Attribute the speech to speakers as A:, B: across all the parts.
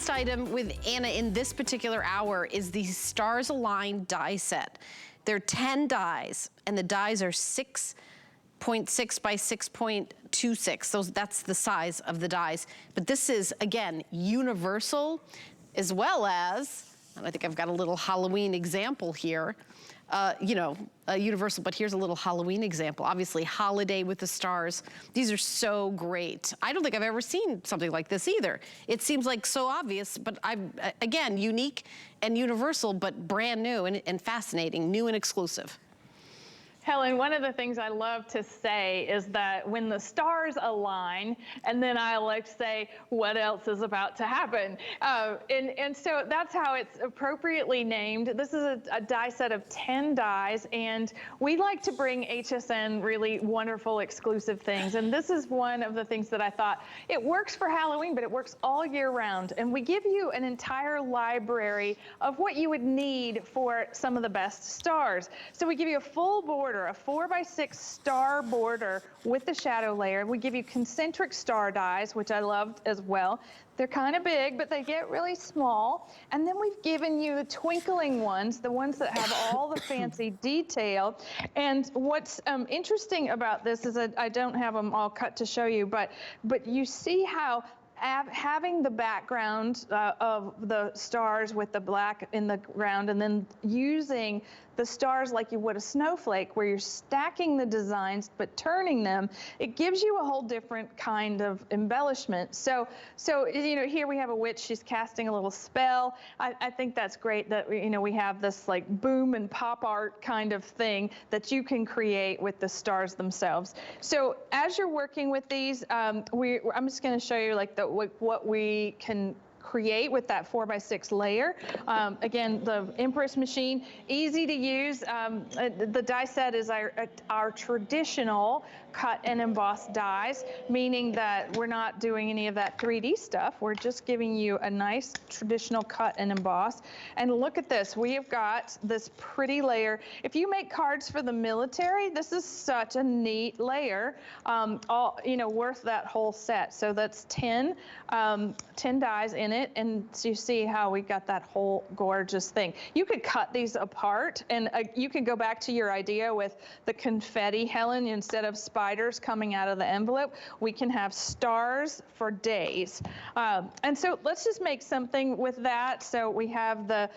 A: Last item with Anna in this particular hour is the Stars Align die set. There are 10 dies, and the dies are 6.6 by 6.26. That's the size of the dies. But this is, again, universal, as well as, and I think I've got a little Halloween example here, universal, but here's a little Halloween example. Obviously, holiday with the stars. These are so great. I don't think I've ever seen something like this either. It seems like so obvious, but again, unique and universal, but brand new and fascinating, new and exclusive.
B: Helen, one of the things I love to say is that when the stars align, and then I like to say, what else is about to happen? And so that's how it's appropriately named. This is a die set of 10 dies, and we like to bring HSN really wonderful, exclusive things. And this is one of the things that I thought, it works for Halloween, but it works all year round. And we give you an entire library of what you would need for some of the best stars. So we give you a full board, a 4x6 star border with the shadow layer. We give you concentric star dies, which I loved as well. They're kind of big, but they get really small. And then we've given you the twinkling ones, the ones that have all the fancy detail. And what's interesting about this is that I don't have them all cut to show you, but you see how having the background of the stars with the black in the ground, and then using the stars like you would a snowflake, where you're stacking the designs but turning them, it gives you a whole different kind of embellishment. So here we have a witch, she's casting a little spell. I think that's great that we have this like boom and pop art kind of thing that you can create with the stars themselves. So as you're working with these, I'm just going to show you like what we can create with that 4x6 layer. Again, the Empress Machine, easy to use. The die set is our traditional cut and emboss dies, meaning that we're not doing any of that 3D stuff. We're just giving you a nice traditional cut and emboss. And look at this, we have got this pretty layer. If you make cards for the military, this is such a neat layer, worth that whole set. So that's 10 dies in it, and so you see how we got that whole gorgeous thing. You could cut these apart, and you could go back to your idea with the confetti, Helen. Instead of spiders coming out of the envelope, we can have stars for days. And so let's just make something with that. So we have the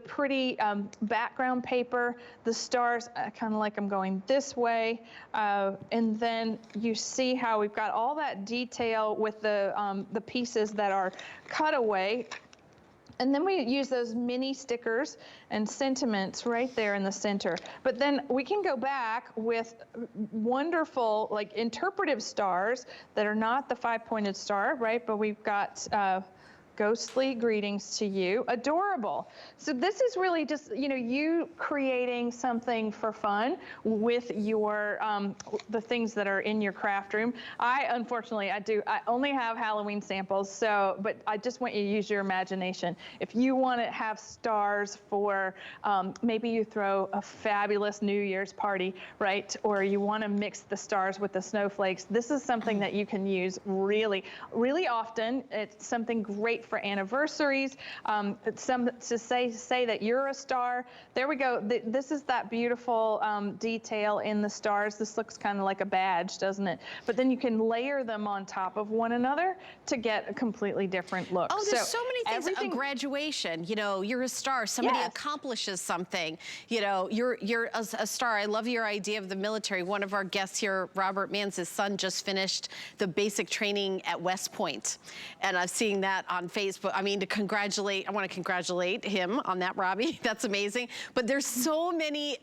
B: pretty background paper, the stars, kind of like I'm going this way, and then you see how we've got all that detail with the pieces that are cut away. And then we use those mini stickers and sentiments right there in the center. But then we can go back with wonderful, like, interpretive stars that are not the 5-pointed star, right? But we've got ghostly greetings to you, adorable. So this is really just, you creating something for fun with your, the things that are in your craft room. Unfortunately, I only have Halloween samples, but I just want you to use your imagination. If you want to have stars for, maybe you throw a fabulous New Year's party, right? Or you want to mix the stars with the snowflakes. This is something that you can use really, really often. It's something great for anniversaries, to say that you're a star. There we go. This is that beautiful detail in the stars. This looks kind of like a badge, doesn't it? But then you can layer them on top of one another to get a completely different look.
A: Oh, there's so many things. A graduation, you're a star. Somebody accomplishes something. You're a star. I love your idea of the military. One of our guests here, Robert Mann's, his son just finished the basic training at West Point, and I'm seeing that on Facebook. I mean, I want to congratulate him on that, Robbie. That's amazing. But there's so many,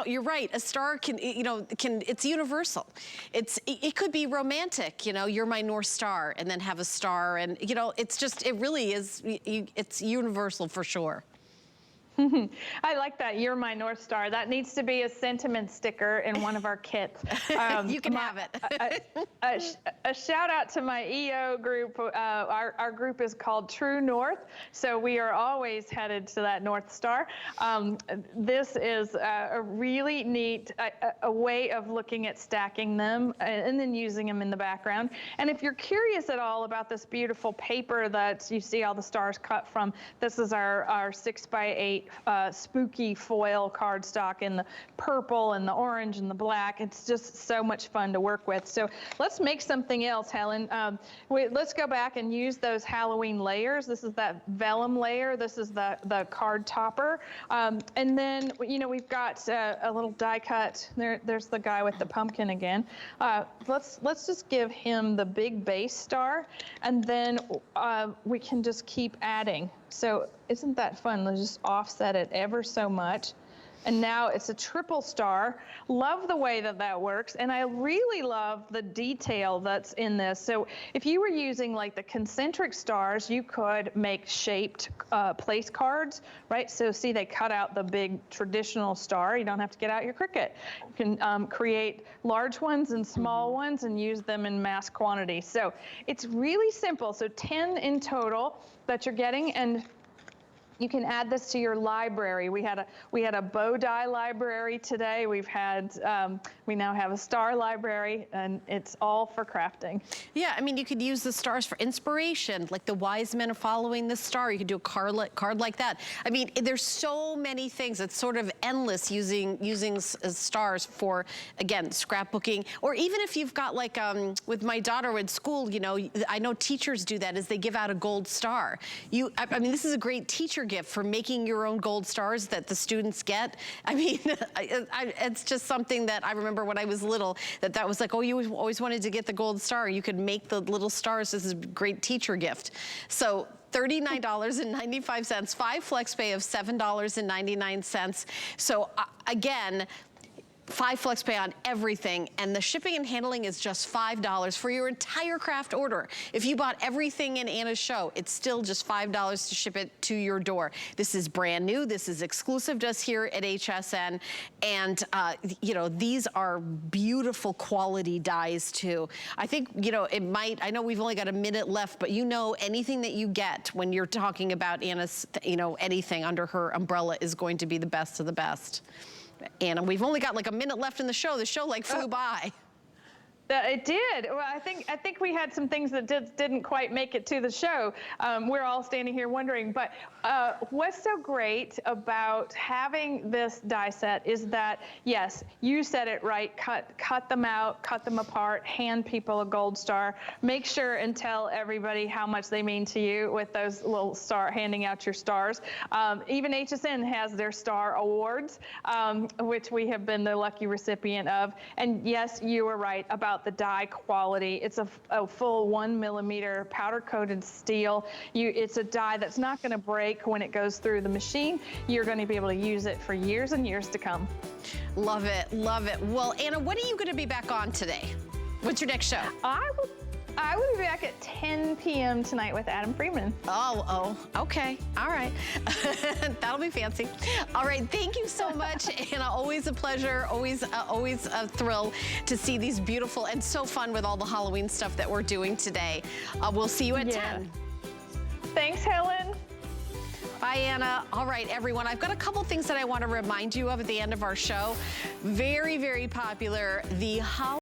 A: you're right, a star it's universal. It could be romantic, you're my North Star, and then have a star, and it really is, it's universal for sure.
B: I like that. You're my North Star. That needs to be a sentiment sticker in one of our kits.
A: You can have it.
B: A shout out to my EO group. Our group is called True North, so we are always headed to that North Star. This is a really neat a way of looking at stacking them and then using them in the background. And if you're curious at all about this beautiful paper that you see all the stars cut from, this is our 6x8 spooky foil cardstock in the purple and the orange and the black. It's just so much fun to work with. So let's make something else, Helen. Let's go back and use those Halloween layers. This is that vellum layer. This is the card topper. And then, you know, we've got a little die cut. There's the guy with the pumpkin again. Let's just give him the big base star, and then we can just keep adding. So isn't that fun? Let's just offset it ever so much. And now it's a triple star. Love the way that that works. And I really love the detail that's in this. So if you were using like the concentric stars, you could make shaped place cards, right? So see, they cut out the big traditional star. You don't have to get out your Cricut. You can create large ones and small ones and use them in mass quantity. So it's really simple. So 10 in total that you're getting, and you can add this to your library. We had a bow die library today. We now have a star library, and it's all for crafting.
A: Yeah, I mean, you could use the stars for inspiration, like the wise men are following the star. You could do a card like that. I mean, there's so many things. It's sort of endless using stars for, again, scrapbooking, or even if you've got like with my daughter at school, you know, I know teachers do that, is they give out a gold star. I mean, this is a great teacher gift for making your own gold stars that the students get. I mean, it's just something that I remember when I was little, that was like, oh, you always wanted to get the gold star. You could make the little stars. This is a great teacher gift. So $39.95, 5 flex pay of $7.99. So again, 5 flex pay on everything, and the shipping and handling is just $5 for your entire craft order. If you bought everything in Anna's show, it's still just $5 to ship it to your door. This is brand new. This is exclusive just here at HSN, and you know, these are beautiful quality dies too. I think, you know, I know we've only got a minute left, but you know, anything that you get when you're talking about Anna's, you know, anything under her umbrella is going to be the best of the best. Anna, we've only got like a minute left in the show. The show like flew by.
B: It did. Well, I think we had some things that didn't quite make it to the show. We're all standing here wondering, but what's so great about having this die set is that, yes, you said it right, cut them out, cut them apart, hand people a gold star, make sure and tell everybody how much they mean to you with those little handing out your stars. Even HSN has their star awards, which we have been the lucky recipient of. And yes, you were right about the die quality. It's a full 1 millimeter powder coated steel. It's a die that's not going to break when it goes through the machine. You're going to be able to use it for years and years to come.
A: Love it, love it. Well, Anna, when are you going to be back on today? What's your next show?
B: I will be back at 10 p.m. tonight with Adam Freeman.
A: Oh, okay. All right. That'll be fancy. All right. Thank you so much, Anna. Always a pleasure. Always a thrill to see these beautiful and so fun with all the Halloween stuff that we're doing today. We'll see you at 10.
B: Thanks, Helen.
A: Bye, Anna. All right, everyone. I've got a couple things that I want to remind you of at the end of our show. Very, very popular. The Halloween